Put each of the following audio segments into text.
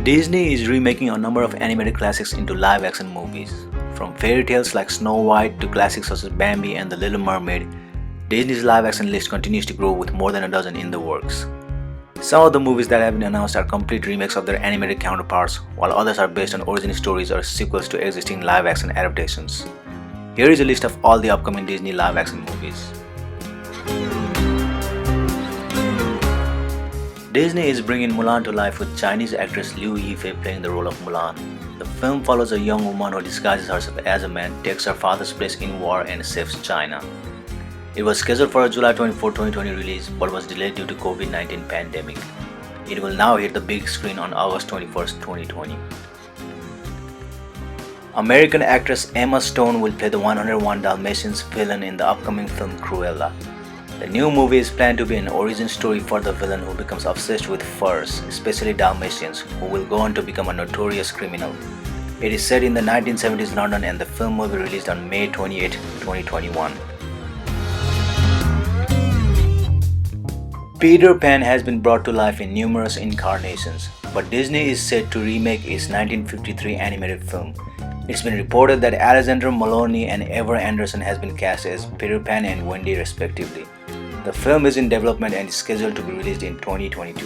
Disney is remaking a number of animated classics into live-action movies. From fairy tales like Snow White to classics such as Bambi and The Little Mermaid, Disney's live-action list continues to grow with more than a dozen in the works. Some of the movies that have been announced are complete remakes of their animated counterparts, while others are based on origin stories or sequels to existing live-action adaptations. Here is a list of all the upcoming Disney live-action movies. Disney is bringing Mulan to life with Chinese actress Liu Yifei playing the role of Mulan. The film follows a young woman who disguises herself as a man, takes her father's place in war and saves China. It was scheduled for a July 24, 2020 release but was delayed due to COVID-19 pandemic. It will now hit the big screen on August 21, 2020. American actress Emma Stone will play the 101 Dalmatians villain in the upcoming film Cruella. The new movie is planned to be an origin story for the villain who becomes obsessed with furs, especially Dalmatians, who will go on to become a notorious criminal. It is set in the 1970s London and the film will be released on May 28, 2021. Peter Pan has been brought to life in numerous incarnations, but Disney is set to remake its 1953 animated film. It's been reported that Alexander Maloney and Ever Anderson has been cast as Peter Pan and Wendy respectively. The film is in development and is scheduled to be released in 2022.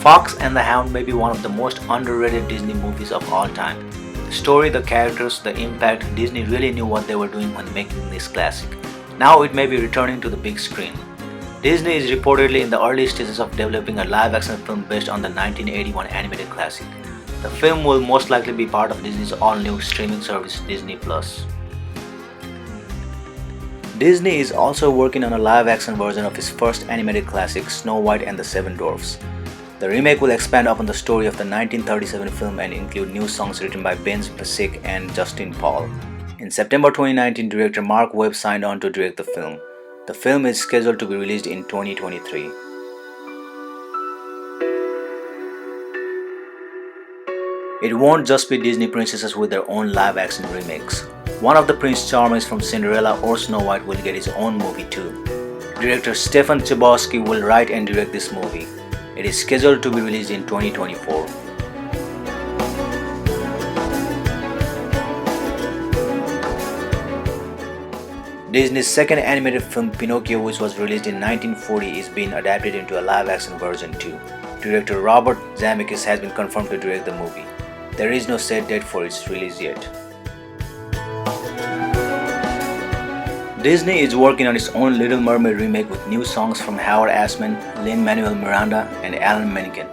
Fox and the Hound may be one of the most underrated Disney movies of all time. The story, the characters, the impact, Disney really knew what they were doing when making this classic. Now it may be returning to the big screen. Disney is reportedly in the early stages of developing a live-action film based on the 1981 animated classic. The film will most likely be part of Disney's all-new streaming service Disney+. Disney is also working on a live-action version of its first animated classic, Snow White and the Seven Dwarfs. The remake will expand upon the story of the 1937 film and include new songs written by Ben Pasek and Justin Paul. In September 2019, director Mark Webb signed on to direct the film. The film is scheduled to be released in 2023. It won't just be Disney princesses with their own live-action remakes. One of the Prince Charmings from Cinderella or Snow White will get his own movie too. Director Stefan Chbosky will write and direct this movie. It is scheduled to be released in 2024. Disney's second animated film Pinocchio, which was released in 1940, is being adapted into a live-action version too. Director Robert Zemeckis has been confirmed to direct the movie. There is no set date for its release yet. Disney is working on its own Little Mermaid remake with new songs from Howard Ashman, Lin-Manuel Miranda, and Alan Menken.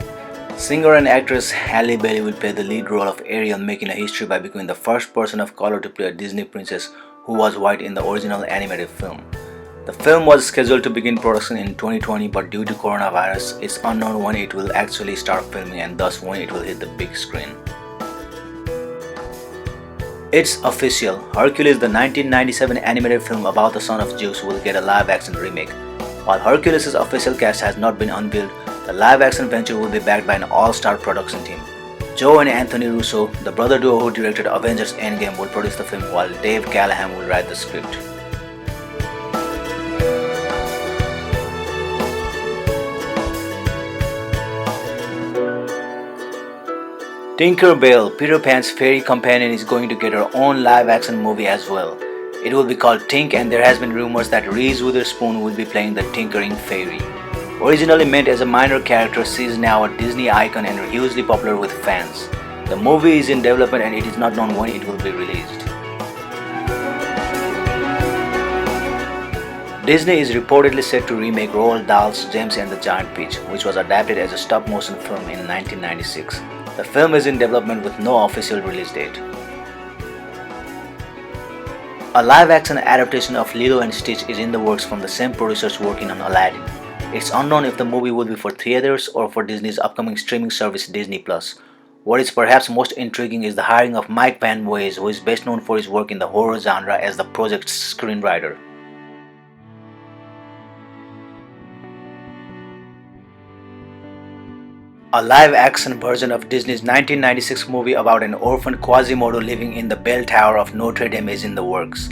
Singer and actress Halle Bailey will play the lead role of Ariel, making a history by becoming the first person of color to play a Disney princess who was white in the original animated film. The film was scheduled to begin production in 2020, but due to coronavirus, it's unknown when it will actually start filming and thus when it will hit the big screen. It's official, Hercules, the 1997 animated film about the son of Zeus, will get a live-action remake. While Hercules' official cast has not been unveiled, the live-action venture will be backed by an all-star production team. Joe and Anthony Russo, the brother duo who directed Avengers Endgame, will produce the film while Dave Callahan will write the script. Tinker Bell, Peter Pan's fairy companion, is going to get her own live-action movie as well. It will be called Tink, and there has been rumors that Reese Witherspoon will be playing the Tinkering Fairy. Originally meant as a minor character, she is now a Disney icon and hugely popular with fans. The movie is in development and it is not known when it will be released. Disney is reportedly set to remake Roald Dahl's James and the Giant Peach, which was adapted as a stop-motion film in 1996. The film is in development with no official release date. A live-action adaptation of Lilo and Stitch is in the works from the same producers working on Aladdin. It's unknown if the movie will be for theaters or for Disney's upcoming streaming service Disney+. What is perhaps most intriguing is the hiring of Mike Van Wees, who is best known for his work in the horror genre as the project's screenwriter. A live-action version of Disney's 1996 movie about an orphan Quasimodo living in the bell tower of Notre Dame is in the works.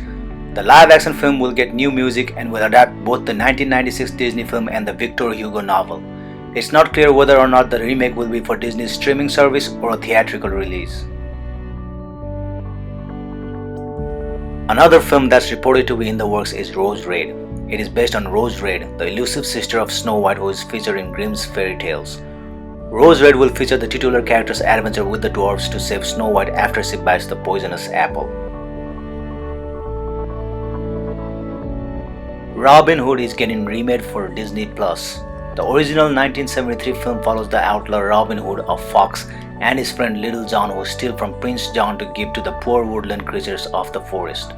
The live-action film will get new music and will adapt both the 1996 Disney film and the Victor Hugo novel. It's not clear whether or not the remake will be for Disney's streaming service or a theatrical release. Another film that's reported to be in the works is Rose Red. It is based on Rose Red, the elusive sister of Snow White who is featured in Grimm's fairy tales. Rose Red will feature the titular character's adventure with the dwarfs to save Snow White after she bites the poisonous apple. Robin Hood is getting remade for Disney+. The original 1973 film follows the outlaw Robin Hood of Fox and his friend Little John who steal from Prince John to give to the poor woodland creatures of the forest.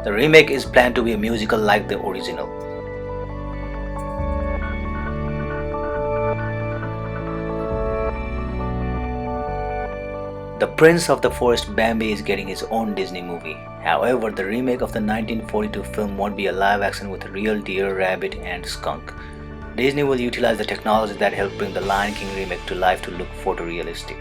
The remake is planned to be a musical like the original. The Prince of the Forest Bambi is getting his own Disney movie. However, the remake of the 1942 film won't be a live action with a real deer, rabbit, and skunk. Disney will utilize the technology that helped bring the Lion King remake to life to look photorealistic.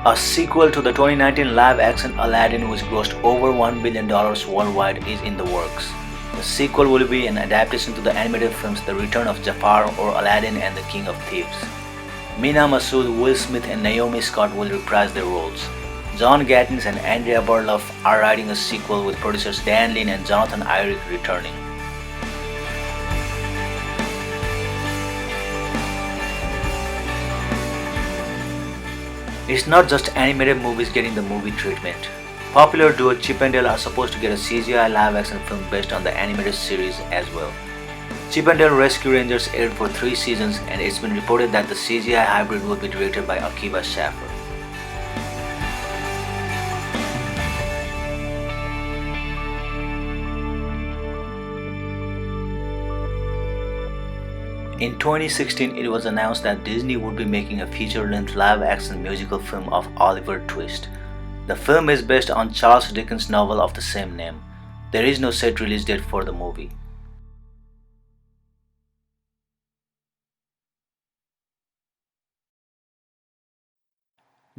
A sequel to the 2019 live-action Aladdin, which grossed over $1 billion worldwide, is in the works. The sequel will be an adaptation to the animated films The Return of Jafar or Aladdin and the King of Thieves. Mina Massoud, Will Smith, and Naomi Scott will reprise their roles. John Gatins and Andrea Burloff are writing a sequel with producers Dan Lin and Jonathan Ayrick returning. It's not just animated movies getting the movie treatment. Popular duo Chippendale are supposed to get a CGI live-action film based on the animated series as well. Chippendale Rescue Rangers aired for 3 seasons and it's been reported that the CGI hybrid will be directed by Akiva Schaffer. In 2016, it was announced that Disney would be making a feature-length live-action musical film of Oliver Twist. The film is based on Charles Dickens' novel of the same name. There is no set release date for the movie.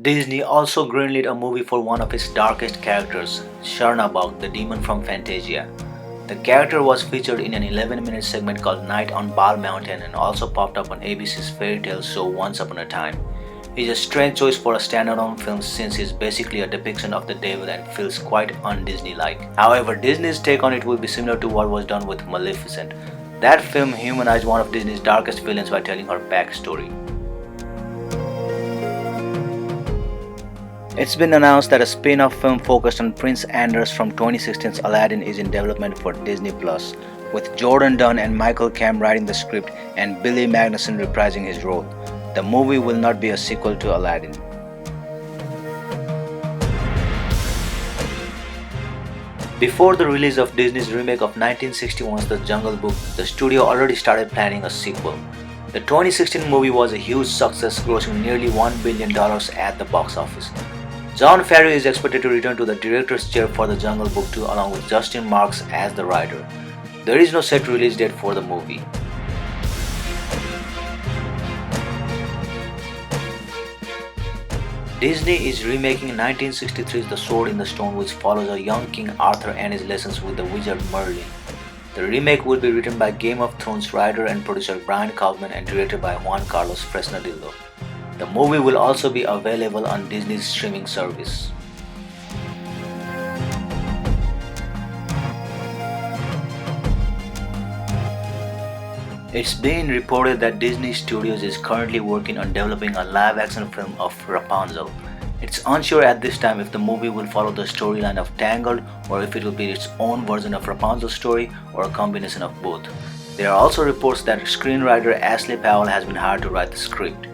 Disney also greenlit a movie for one of its darkest characters, Charnabak, the demon from Fantasia. The character was featured in an 11-minute segment called Night on Bal Mountain and also popped up on ABC's fairy tale show Once Upon a Time. He's a strange choice for a standalone film since he's basically a depiction of the devil and feels quite un-Disney-like. However, Disney's take on it will be similar to what was done with Maleficent. That film humanized one of Disney's darkest villains by telling her backstory. It's been announced that a spin-off film focused on Prince Anders from 2016's Aladdin is in development for Disney+, with Jordan Dunn and Michael Camm writing the script and Billy Magnussen reprising his role. The movie will not be a sequel to Aladdin. Before the release of Disney's remake of 1961's The Jungle Book, the studio already started planning a sequel. The 2016 movie was a huge success, grossing nearly $1 billion at the box office. Jon Favreau is expected to return to the director's chair for The Jungle Book 2 along with Justin Marks as the writer. There is no set release date for the movie. Disney is remaking 1963's The Sword in the Stone, which follows a young King Arthur and his lessons with the wizard Merlin. The remake will be written by Game of Thrones writer and producer Brian Kaufman and directed by Juan Carlos Fresnadillo. The movie will also be available on Disney's streaming service. It's been reported that Disney Studios is currently working on developing a live-action film of Rapunzel. It's unsure at this time if the movie will follow the storyline of Tangled or if it will be its own version of Rapunzel's story or a combination of both. There are also reports that screenwriter Ashley Powell has been hired to write the script.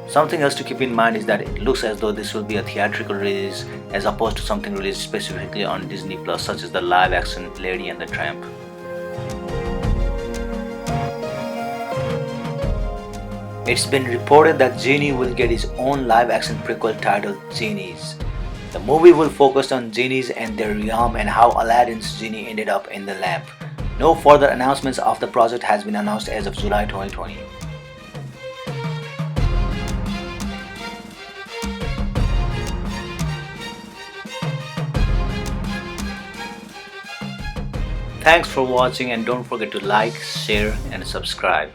Something else to keep in mind is that it looks as though this will be a theatrical release as opposed to something released specifically on Disney+, such as the live-action Lady and the Tramp. It's been reported that Genie will get his own live-action prequel titled Genies. The movie will focus on genies and their realm and how Aladdin's genie ended up in the lamp. No further announcements of the project has been announced as of July 2020. Thanks for watching and don't forget to like, share and subscribe.